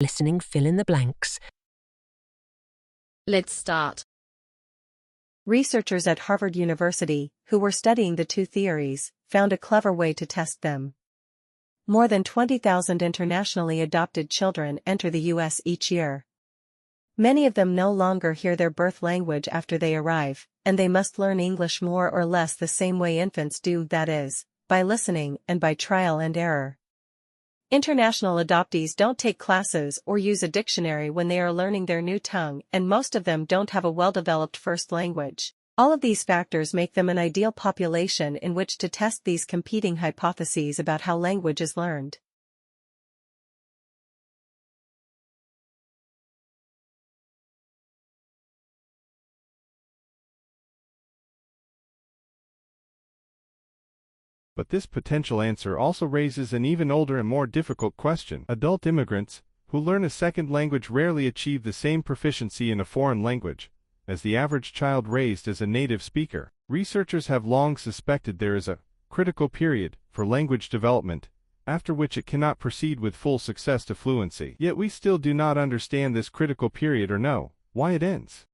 Listening, fill in the blanks. Let's start. Researchers at Harvard University, who were studying the two theories, found a clever way to test them. More than 20,000 internationally adopted children enter the U.S. each year. Many of them no longer hear their birth language after they arrive, and they must learn English more or less the same way infants do, that is, by listening and by trial and error. International adoptees don't take classes or use a dictionary when they are learning their new tongue, and most of them don't have a well-developed first language. All of these factors make them an ideal population in which to test these competing hypotheses about how language is learned. But this potential answer also raises an even older and more difficult question. Adult immigrants, who learn a second language, rarely achieve the same proficiency in a foreign language as the average child raised as a native speaker. Researchers have long suspected there is a critical period for language development, after which it cannot proceed with full success to fluency. Yet we still do not understand this critical period or know why it ends.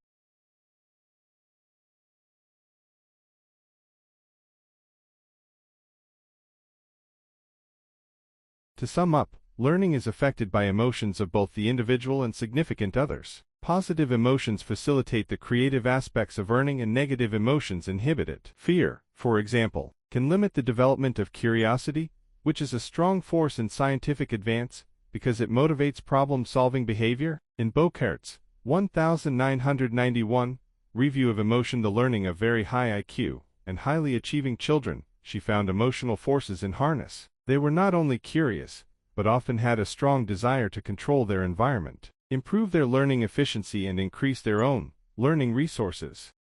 To sum up, learning is affected by emotions of both the individual and significant others. Positive emotions facilitate the creative aspects of learning, and negative emotions inhibit it. Fear, for example, can limit the development of curiosity, which is a strong force in scientific advance, because it motivates problem-solving behavior. In Bocart's 1991 review of emotion, the learning of very high IQ and highly achieving children, she found emotional forces in harness. They were not only curious, but often had a strong desire to control their environment, improve their learning efficiency, and increase their own learning resources.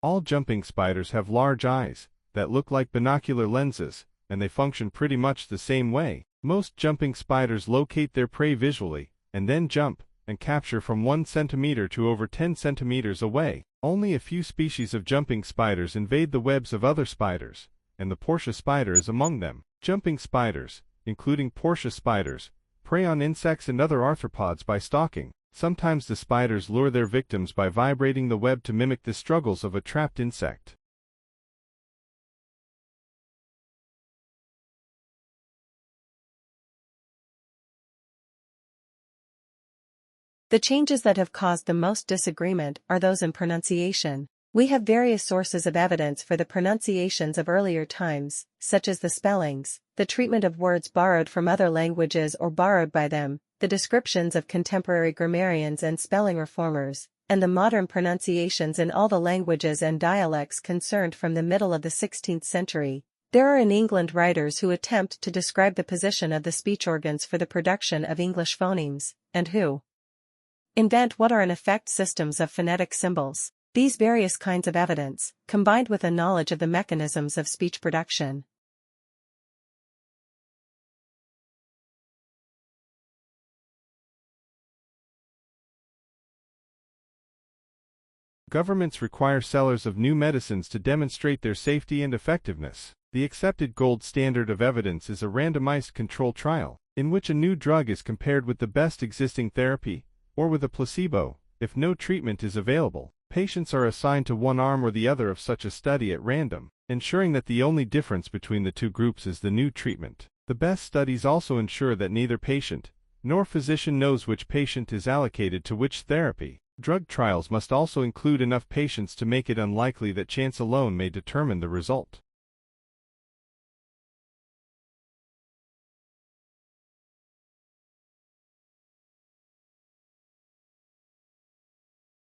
All jumping spiders have large eyes that look like binocular lenses, and they function pretty much the same way. Most jumping spiders locate their prey visually, and then jump and capture from 1 centimeter to over 10 centimeters away. Only a few species of jumping spiders invade the webs of other spiders, and the Portia spider is among them. Jumping spiders, including Portia spiders, prey on insects and other arthropods by stalking. Sometimes the spiders lure their victims by vibrating the web to mimic the struggles of a trapped insect. The changes that have caused the most disagreement are those in pronunciation. We have various sources of evidence for the pronunciations of earlier times, such as the spellings, the treatment of words borrowed from other languages or borrowed by them, the descriptions of contemporary grammarians and spelling reformers, and the modern pronunciations in all the languages and dialects concerned from the middle of the 16th century. There are in England writers who attempt to describe the position of the speech organs for the production of English phonemes, and who invent what are in effect systems of phonetic symbols. These various kinds of evidence, combined with a knowledge of the mechanisms of speech production, Governments require sellers of new medicines to demonstrate their safety and effectiveness. The accepted gold standard of evidence is a randomized control trial, in which a new drug is compared with the best existing therapy, or with a placebo. If no treatment is available, patients are assigned to one arm or the other of such a study at random, ensuring that the only difference between the two groups is the new treatment. The best studies also ensure that neither patient nor physician knows which patient is allocated to which therapy. Drug trials must also include enough patients to make it unlikely that chance alone may determine the result.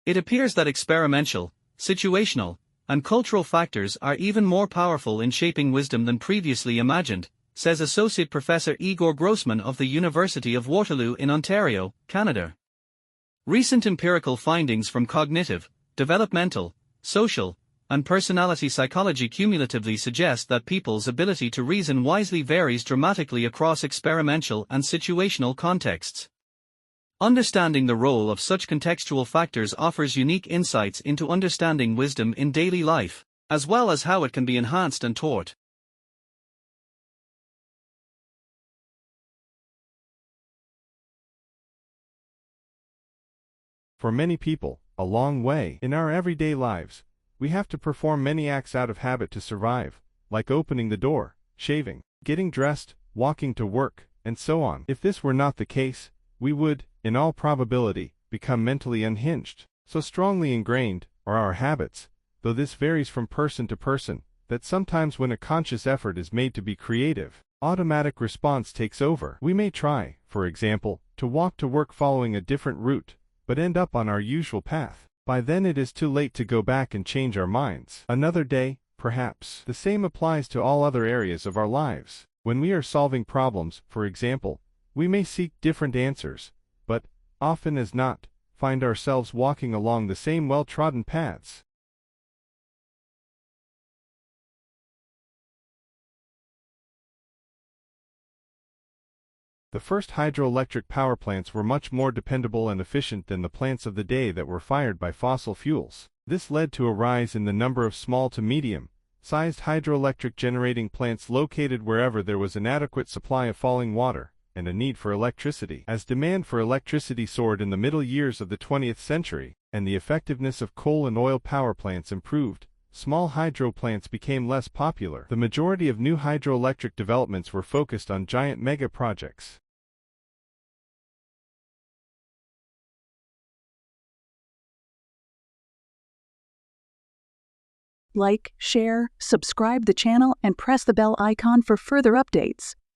It appears that experimental, situational, and cultural factors are even more powerful in shaping wisdom than previously imagined, says Associate Professor Igor Grossman of the University of Waterloo in Ontario, Canada. Recent empirical findings from cognitive, developmental, social, and personality psychology cumulatively suggest that people's ability to reason wisely varies dramatically across experimental and situational contexts. Understanding the role of such contextual factors offers unique insights into understanding wisdom in daily life, as well as how it can be enhanced and taught. For many people, a long way in our everyday lives, we have to perform many acts out of habit to survive, like opening the door, shaving, getting dressed, walking to work, and so on. If this were not the case, we would, in all probability, become mentally unhinged. So strongly ingrained are our habits, though this varies from person to person, that sometimes when a conscious effort is made to be creative, automatic response takes over. We may try, for example, to walk to work following a different route, but end up on our usual path. By then it is too late to go back and change our minds. Another day, perhaps. The same applies to all other areas of our lives. When we are solving problems, for example, we may seek different answers, but, often as not, find ourselves walking along the same well-trodden paths. The first hydroelectric power plants were much more dependable and efficient than the plants of the day that were fired by fossil fuels. This led to a rise in the number of small to medium-sized hydroelectric generating plants located wherever there was an adequate supply of falling water and a need for electricity. As demand for electricity soared in the middle years of the 20th century, and the effectiveness of coal and oil power plants improved, small hydro plants became less popular. The majority of new hydroelectric developments were focused on giant mega projects. Like, share, subscribe the channel, and press the bell icon for further updates.